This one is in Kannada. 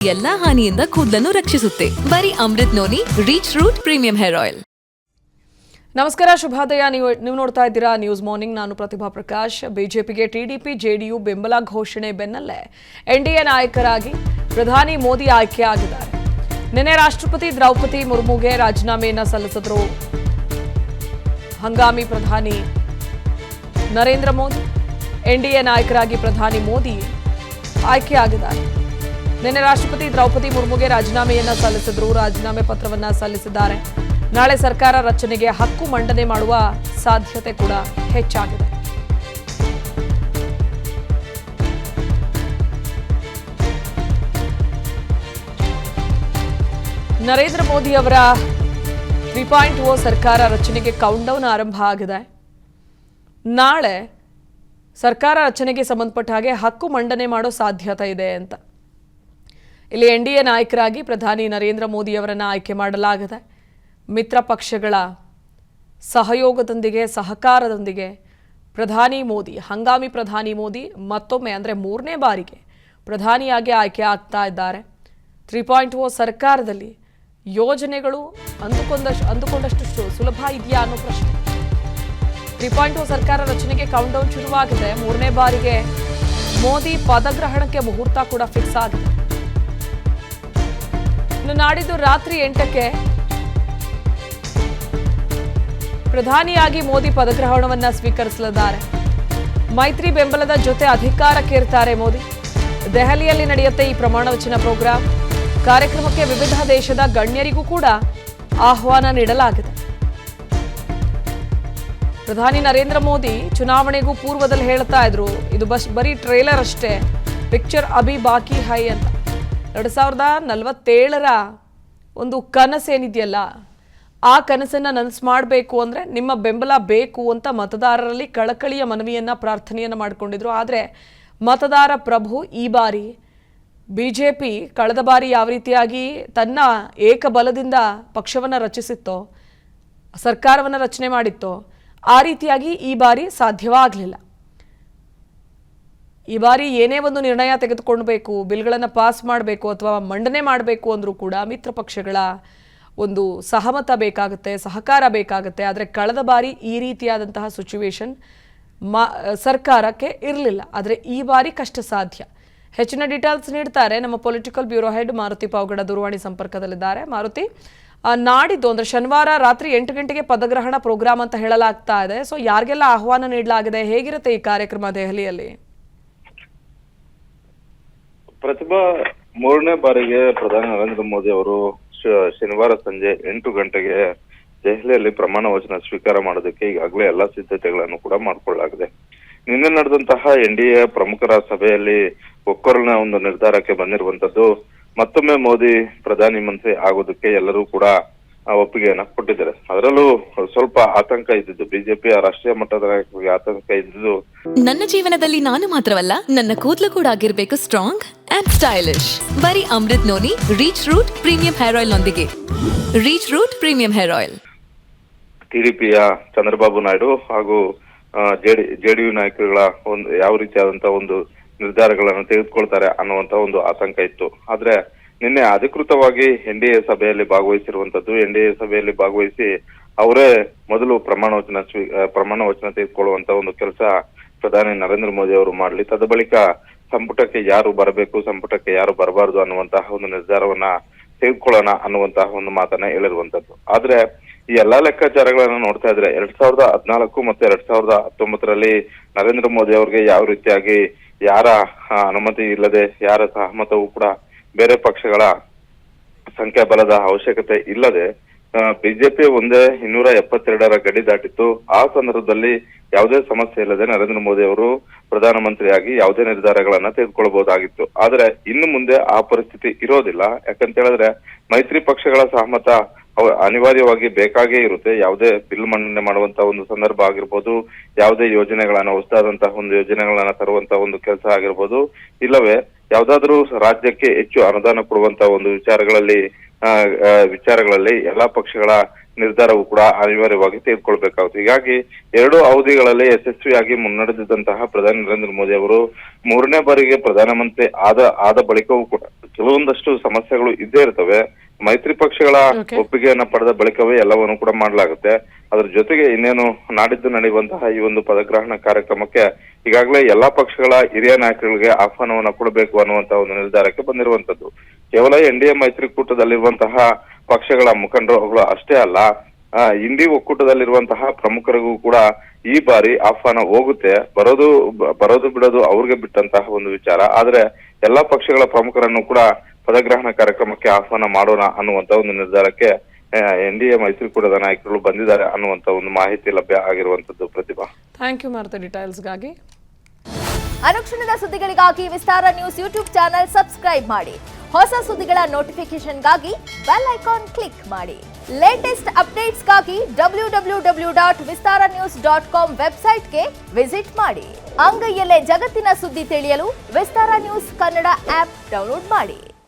ಎಲ್ಲಾ ಹಾನಿಯಿಂದ ಕೂದಲನ್ನು ರಕ್ಷಿಸುತ್ತೆ. ಬರೀ Amrit noni reach root premium hair oil. ನಮಸ್ಕಾರ, ಶುಭೋದಯ. ನೀವು ನೋಡ್ತಾ ಇದ್ದೀರಾ ನ್ಯೂಸ್ ಮಾರ್ನಿಂಗ್. ನಾನು ಪ್ರತಿಭಾ ಪ್ರಕಾಶ್. ಬಿಜೆಪಿಗೆ ಟಿಡಿಪಿ ಜೆಡಿಯು ಬೆಂಬಲ ಘೋಷಣೆ ಬೆನ್ನಲ್ಲೇ ಎನ್ಡಿಎ ನಾಯಕರಾಗಿ ಪ್ರಧಾನಿ ಮೋದಿ ಆಯ್ಕೆಯಾಗಿದ್ದಾರೆ. ನಿನ್ನೆ ರಾಷ್ಟ್ರಪತಿ ದ್ರೌಪದಿ ಮುರ್ಮುಗೆ ರಾಜೀನಾಮೆಯನ್ನು ಸಲ್ಲಿಸಿದ್ರು ಹಂಗಾಮಿ ಪ್ರಧಾನಿ ನರೇಂದ್ರ ಮೋದಿ. ಎನ್ಡಿಎ ನಾಯಕರಾಗಿ ಪ್ರಧಾನಿ ಮೋದಿ ಆಯ್ಕೆಯಾಗಿದ್ದಾರೆ. ನಿನ್ನೆ ರಾಷ್ಟ್ರಪತಿ ದ್ರೌಪದಿ ಮುರ್ಮುಗೆ ರಾಜೀನಾಮೆಯನ್ನು ಸಲ್ಲಿಸಿದ್ರು. ರಾಜೀನಾಮೆ ಪತ್ರವನ್ನು ಸಲ್ಲಿಸಿದ್ದಾರೆ. ನಾಳೆ ಸರ್ಕಾರ ರಚನೆಗೆ ಹಕ್ಕು ಮಂಡನೆ ಮಾಡುವ ಸಾಧ್ಯತೆ ಕೂಡ ಹೆಚ್ಚಾಗಿದೆ. ನರೇಂದ್ರ ಮೋದಿ ಅವರ 3.0 ಸರ್ಕಾರ ರಚನೆಗೆ ಕೌಂಟ್ಡೌನ್ ಆರಂಭ ಆಗಿದೆ. ನಾಳೆ ಸರ್ಕಾರ ರಚನೆಗೆ ಸಂಬಂಧಪಟ್ಟ ಹಾಗೆ ಹಕ್ಕು ಮಂಡನೆ ಮಾಡೋ ಸಾಧ್ಯತೆ ಇದೆ ಅಂತ ಇಲ್ಲಿ ಎನ್ಡಿಎ ನಾಯಕರಾಗಿ ಪ್ರಧಾನಿ ನರೇಂದ್ರ ಮೋದಿ ಅವರನ್ನು ಆಯ್ಕೆ ಮಾಡಲಾಗಿದೆ. ಮಿತ್ರ ಪಕ್ಷಗಳ ಸಹಯೋಗದೊಂದಿಗೆ ಸಹಕಾರದೊಂದಿಗೆ ಪ್ರಧಾನಿ ಮೋದಿ, ಹಂಗಾಮಿ ಪ್ರಧಾನಿ ಮೋದಿ ಮತ್ತೊಮ್ಮೆ ಅಂದರೆ 3ನೇ ಬಾರಿಗೆ ಪ್ರಧಾನಿಯಾಗಿ ಆಯ್ಕೆ ಆಗ್ತಾ ಇದ್ದಾರೆ. 3.0 ಸರ್ಕಾರದಲ್ಲಿ ಯೋಜನೆಗಳು ಅಂದುಕೊಂಡಷ್ಟು ಸುಲಭ ಇದೆಯಾ ಅನ್ನೋ ಪ್ರಶ್ನೆ. 3.0 ಸರ್ಕಾರ ರಚನೆಗೆ ಕೌಂಟ್ಡೌನ್ ಶುರುವಾಗಿದೆ. 3ನೇ ಬಾರಿಗೆ ಮೋದಿ ಪದಗ್ರಹಣಕ್ಕೆ ಮುಹೂರ್ತ ಕೂಡ ಫಿಕ್ಸ್ ಆಗಿದೆ. ಇನ್ನು ನಾಡಿದ್ದು ರಾತ್ರಿ 8ಕ್ಕೆ ಪ್ರಧಾನಿಯಾಗಿ ಮೋದಿ ಪದಗ್ರಹಣವನ್ನ ಸ್ವೀಕರಿಸಲಿದ್ದಾರೆ. ಮೈತ್ರಿ ಬೆಂಬಲದ ಜೊತೆ ಅಧಿಕಾರಕ್ಕೇರ್ತಾರೆ ಮೋದಿ. ದೆಹಲಿಯಲ್ಲಿ ನಡೆಯುತ್ತೆ ಈ ಪ್ರಮಾಣ ವಚನ ಪ್ರೋಗ್ರಾಂ. ಕಾರ್ಯಕ್ರಮಕ್ಕೆ ವಿವಿಧ ದೇಶದ ಗಣ್ಯರಿಗೂ ಕೂಡ ಆಹ್ವಾನ ನೀಡಲಾಗಿದೆ. ಪ್ರಧಾನಿ ನರೇಂದ್ರ ಮೋದಿ ಚುನಾವಣೆಗೂ ಪೂರ್ವದಲ್ಲಿ ಹೇಳ್ತಾ ಇದ್ರು, ಇದು ಬರೀ ಟ್ರೇಲರ್ ಅಷ್ಟೇ, ಪಿಕ್ಚರ್ ಅಭಿ ಬಾಕಿ ಹೈ ಅಂತ. 2047ರ ಒಂದು ಕನಸೇನಿದೆಯಲ್ಲ, ಆ ಕನಸನ್ನು ನನಸು ಮಾಡಬೇಕು ಅಂದರೆ ನಿಮ್ಮ ಬೆಂಬಲ ಬೇಕು ಅಂತ ಮತದಾರರಲ್ಲಿ ಕಳಕಳಿಯ ಮನವಿಯನ್ನು ಪ್ರಾರ್ಥನೆಯನ್ನು ಮಾಡಿಕೊಂಡಿದ್ರು. ಆದರೆ ಮತದಾರ ಪ್ರಭು ಈ ಬಾರಿ ಬಿಜೆಪಿ ಕಳೆದ ಬಾರಿ ಯಾವ ರೀತಿಯಾಗಿ ತನ್ನ ಏಕಬಲದಿಂದ ಪಕ್ಷವನ್ನು ರಚಿಸಿತ್ತೋ, ಸರ್ಕಾರವನ್ನು ರಚನೆ ಮಾಡಿತ್ತೋ, ಆ ರೀತಿಯಾಗಿ ಈ ಬಾರಿ ಸಾಧ್ಯವಾಗಲಿಲ್ಲ. ಈ ಬಾರಿ ಏನೇ ಒಂದು ನಿರ್ಣಯ ತೆಗೆದುಕೊಳ್ಬೇಕು, ಬಿಲ್ಗಳನ್ನು ಪಾಸ್ ಮಾಡಬೇಕು ಅಥವಾ ಮಂಡನೆ ಮಾಡಬೇಕು ಅಂದರೂ ಕೂಡ ಮಿತ್ರ ಪಕ್ಷಗಳ ಒಂದು ಸಹಮತ ಬೇಕಾಗುತ್ತೆ, ಸಹಕಾರ ಬೇಕಾಗುತ್ತೆ. ಆದರೆ ಕಳೆದ ಬಾರಿ ಈ ರೀತಿಯಾದಂತಹ ಸಿಚುವೇಶನ್ ಸರ್ಕಾರಕ್ಕೆ ಇರಲಿಲ್ಲ. ಆದರೆ ಈ ಬಾರಿ ಕಷ್ಟ ಸಾಧ್ಯ. ಹೆಚ್ಚಿನ ಡೀಟೇಲ್ಸ್ ನೀಡ್ತಾರೆ ನಮ್ಮ political bureau head Maruti Pavagada ದೂರವಾಣಿ ಸಂಪರ್ಕದಲ್ಲಿದ್ದಾರೆ. ಮಾರುತಿ, ನಾಡಿದ್ದು ಅಂದರೆ ಶನಿವಾರ ರಾತ್ರಿ 8 ಗಂಟೆಗೆ ಪದಗ್ರಹಣ ಪ್ರೋಗ್ರಾಮ್ ಅಂತ ಹೇಳಲಾಗ್ತಾ ಇದೆ. ಸೊ ಯಾರಿಗೆಲ್ಲ ಆಹ್ವಾನ ನೀಡಲಾಗಿದೆ, ಹೇಗಿರುತ್ತೆ ಈ ಕಾರ್ಯಕ್ರಮ ದೆಹಲಿಯಲ್ಲಿ? ಪ್ರತಿಭಾ, 3ನೇ ಬಾರಿಗೆ ಪ್ರಧಾನಿ ನರೇಂದ್ರ ಮೋದಿ ಅವರು ಶನಿವಾರ ಸಂಜೆ 8 ಗಂಟೆಗೆ ದೆಹಲಿಯಲ್ಲಿ ಪ್ರಮಾಣ ವಚನ ಸ್ವೀಕಾರ ಮಾಡೋದಕ್ಕೆ ಈಗಾಗಲೇ ಎಲ್ಲಾ ಸಿದ್ಧತೆಗಳನ್ನು ಕೂಡ ಮಾಡಿಕೊಳ್ಳಲಾಗಿದೆ. ನಿನ್ನೆ ನಡೆದಂತಹ ಎನ್ಡಿಎ ಪ್ರಮುಖರ ಸಭೆಯಲ್ಲಿ ಒಕ್ಕೊರಲಿನ ಒಂದು ನಿರ್ಧಾರಕ್ಕೆ ಬಂದಿರುವಂತದ್ದು. ಮತ್ತೊಮ್ಮೆ ಮೋದಿ ಪ್ರಧಾನಿ ಮಂತ್ರಿ ಆಗೋದಕ್ಕೆ ಎಲ್ಲರೂ ಕೂಡ ಒಪ್ಪಿಗೆಯನ್ನ ಕೊಟ್ಟಿದ್ದಾರೆ. ಅದರಲ್ಲೂ ಸ್ವಲ್ಪ ಆತಂಕ ಇದ್ದಿದ್ದು, ಬಿಜೆಪಿಯ ರಾಷ್ಟ್ರೀಯ ಮಟ್ಟದ ಆತಂಕ ಇದ್ದಿದ್ದು. ನನ್ನ ಜೀವನದಲ್ಲಿ ನಾನು ಮಾತ್ರವಲ್ಲ, ನನ್ನ ಕೂದಲು ಕೂಡ ಆಗಿರ್ಬೇಕು ಸ್ಟ್ರಾಂಗ್ ಅಂಡ್ ಸ್ಟೈಲಿಶ್. ಬರೀ Amrit noni reach root premium hair oil ನೊಂದಿಗೆ. Reach root premium hair oil. ಟಿಡಿಪಿಯ ಚಂದ್ರಬಾಬು ನಾಯ್ಡು ಹಾಗೂ ಜೆಡಿಯು ನಾಯಕರುಗಳ ಒಂದು ಯಾವ ರೀತಿಯಾದಂತಹ ಒಂದು ನಿರ್ಧಾರಗಳನ್ನು ತೆಗೆದುಕೊಳ್ತಾರೆ ಅನ್ನುವಂತ ಒಂದು ಆತಂಕ ಇತ್ತು. ಆದ್ರೆ ನಿನ್ನೆ ಅಧಿಕೃತವಾಗಿ ಎನ್ಡಿಎ ಸಭೆಯಲ್ಲಿ ಭಾಗವಹಿಸಿರುವಂತದ್ದು. ಎನ್ಡಿಎ ಸಭೆಯಲ್ಲಿ ಭಾಗವಹಿಸಿ ಅವರೇ ಮೊದಲು ಪ್ರಮಾಣ ವಚನ ತೆಗೆದುಕೊಳ್ಳುವಂತ ಒಂದು ಕೆಲಸ ಪ್ರಧಾನಿ ನರೇಂದ್ರ ಮೋದಿ ಅವರು ಮಾಡಲಿ, ತದ ಬಳಿಕ ಸಂಪುಟಕ್ಕೆ ಯಾರು ಬರಬೇಕು, ಸಂಪುಟಕ್ಕೆ ಯಾರು ಬರಬಾರದು ಅನ್ನುವಂತಹ ಒಂದು ನಿರ್ಧಾರವನ್ನ ತೆಗೆದುಕೊಳ್ಳೋಣ ಅನ್ನುವಂತಹ ಒಂದು ಮಾತನ್ನ ಹೇಳಿರುವಂತದ್ದು. ಆದ್ರೆ ಈ ಎಲ್ಲಾ ಲೆಕ್ಕಾಚಾರಗಳನ್ನ ನೋಡ್ತಾ ಇದ್ರೆ 2014 ಮತ್ತು 2019ರಲ್ಲಿ ನರೇಂದ್ರ ಮೋದಿ ಅವರಿಗೆ ಯಾವ ರೀತಿಯಾಗಿ ಯಾರ ಅನುಮತಿ ಇಲ್ಲದೆ, ಯಾರ ಸಹಮತವೂ ಕೂಡ ಬೇರೆ ಪಕ್ಷಗಳ ಸಂಖ್ಯಾಬಲದ ಅವಶ್ಯಕತೆ ಇಲ್ಲದೆ ಬಿಜೆಪಿ ಒಂದೇ 272ರ ಗಡಿ ದಾಟಿತ್ತು. ಆ ಸಂದರ್ಭದಲ್ಲಿ ಯಾವುದೇ ಸಮಸ್ಯೆ ಇಲ್ಲದೆ ನರೇಂದ್ರ ಮೋದಿ ಅವರು ಪ್ರಧಾನಮಂತ್ರಿಯಾಗಿ ಯಾವುದೇ ನಿರ್ಧಾರಗಳನ್ನ ತೆಗೆದುಕೊಳ್ಳಬಹುದಾಗಿತ್ತು. ಆದ್ರೆ ಇನ್ನು ಮುಂದೆ ಆ ಪರಿಸ್ಥಿತಿ ಇರೋದಿಲ್ಲ. ಯಾಕಂತ ಹೇಳಿದ್ರೆ ಮೈತ್ರಿ ಪಕ್ಷಗಳ ಸಹಮತ ಅನಿವಾರ್ಯವಾಗಿ ಬೇಕಾಗೇ ಇರುತ್ತೆ. ಯಾವುದೇ ಬಿಲ್ ಮಂಡನೆ ಮಾಡುವಂತ ಒಂದು ಸಂದರ್ಭ ಆಗಿರ್ಬೋದು, ಯಾವುದೇ ಯೋಜನೆಗಳನ್ನ ಹೊಸದಾದಂತಹ ಒಂದು ಯೋಜನೆಗಳನ್ನ ತರುವಂತ ಒಂದು ಕೆಲಸ ಆಗಿರ್ಬೋದು, ಇಲ್ಲವೇ ಯಾವ್ದಾದ್ರೂ ರಾಜ್ಯಕ್ಕೆ ಹೆಚ್ಚು ಅನುದಾನ ಕೊಡುವಂತ ಒಂದು ವಿಚಾರಗಳಲ್ಲಿ ಎಲ್ಲಾ ಪಕ್ಷಗಳ ನಿರ್ಧಾರವು ಕೂಡ ಅನಿವಾರ್ಯವಾಗಿ ತೆಗೆದುಕೊಳ್ಬೇಕಾಗುತ್ತೆ. ಹೀಗಾಗಿ 2 ಅವಧಿಗಳಲ್ಲಿ ಯಶಸ್ವಿಯಾಗಿ ಮುನ್ನಡೆದಿದ್ದಂತಹ ಪ್ರಧಾನಿ ನರೇಂದ್ರ ಮೋದಿ ಅವರು 3ನೇ ಬಾರಿಗೆ ಪ್ರಧಾನಮಂತ್ರಿ ಆದ ಬಳಿಕವೂ ಕೂಡ ಕೆಲವೊಂದಷ್ಟು ಸಮಸ್ಯೆಗಳು ಇದ್ದೇ ಇರ್ತವೆ. ಮೈತ್ರಿ ಪಕ್ಷಗಳ ಒಪ್ಪಿಗೆಯನ್ನ ಪಡೆದ ಬಳಿಕವೇ ಎಲ್ಲವನ್ನು ಕೂಡ ಮಾಡಲಾಗುತ್ತೆ. ಅದ್ರ ಜೊತೆಗೆ ಇನ್ನೇನು ನಾಡಿದ್ದು ನಡೆಯುವಂತಹ ಈ ಒಂದು ಪದಗ್ರಹಣ ಕಾರ್ಯಕ್ರಮಕ್ಕೆ ಈಗಾಗಲೇ ಎಲ್ಲಾ ಪಕ್ಷಗಳ ಹಿರಿಯ ನಾಯಕರಿಗೆ ಆಹ್ವಾನವನ್ನ ಕೊಡಬೇಕು ಅನ್ನುವಂತಹ ಒಂದು ನಿರ್ಧಾರಕ್ಕೆ ಬಂದಿರುವಂತದ್ದು. ಕೇವಲ NDA ಮೈತ್ರಿಕೂಟದಲ್ಲಿರುವಂತಹ ಪಕ್ಷಗಳ ಮುಖಂಡರುಗಳು ಅಷ್ಟೇ ಅಲ್ಲ, ಇಂಡಿ ಒಕ್ಕೂಟದಲ್ಲಿರುವಂತಹ ಪ್ರಮುಖರಿಗೂ ಕೂಡ ಈ ಬಾರಿ ಆಹ್ವಾನ ಹೋಗುತ್ತೆ. ಬರೋದು ಬಿಡೋದು ಅವ್ರಿಗೆ ಬಿಟ್ಟಂತಹ ಒಂದು ವಿಚಾರ. ಆದ್ರೆ ಎಲ್ಲಾ ಪಕ್ಷಗಳ ಪ್ರಮುಖರನ್ನು ಕೂಡ ಪದಗ್ರಹಣ ಕಾರ್ಯಕ್ರಮಕ್ಕೆ ಆಹ್ವಾನ ಮಾಡೋಣ ಅನ್ನುವಂತ ಒಂದು ನಿರ್ಧಾರಕ್ಕೆ NDA ಮೈತ್ರಿಕೂಟದ ನಾಯಕರು ಬಂದಿದ್ದಾರೆ ಅನ್ನುವಂತ ಒಂದು ಮಾಹಿತಿ ಲಭ್ಯ ಆಗಿರುವಂತದ್ದು. ಪ್ರತಿಭಾ, ಥ್ಯಾಂಕ್ ಯು ಮಾರುತಿ ಡೀಟೇಲ್ಸ್ಗಾಗಿ. ಅನುಕ್ಷಣದ ಸುದ್ದಿಗಳಿಗಾಗಿ ವಿಸ್ತಾರ ನ್ಯೂಸ್ ಯೂಟ್ಯೂಬ್ ಚಾನೆಲ್ ಸಬ್ಸ್ಕ್ರೈಬ್ ಮಾಡಿ. ಹೊಸ ಸುದ್ದಿಗಳ ನೋಟಿಫಿಕೇಶನ್ಗಾಗಿ ಬೆಲ್ ಐಕಾನ್ ಕ್ಲಿಕ್ ಮಾಡಿ. ಲೇಟೆಸ್ಟ್ ಅಪ್ಡೇಟ್ಸ್ಗಾಗಿ www.vistaranews.com ವೆಬ್ಸೈಟ್ಗೆ ವಿಸಿಟ್ ಮಾಡಿ. ಅಂಗೈಯಲ್ಲೇ ಜಗತ್ತಿನ ಸುದ್ದಿ ತಿಳಿಯಲು ವಿಸ್ತಾರ ನ್ಯೂಸ್ ಕನ್ನಡ ಆಪ್ ಡೌನ್ಲೋಡ್ ಮಾಡಿ.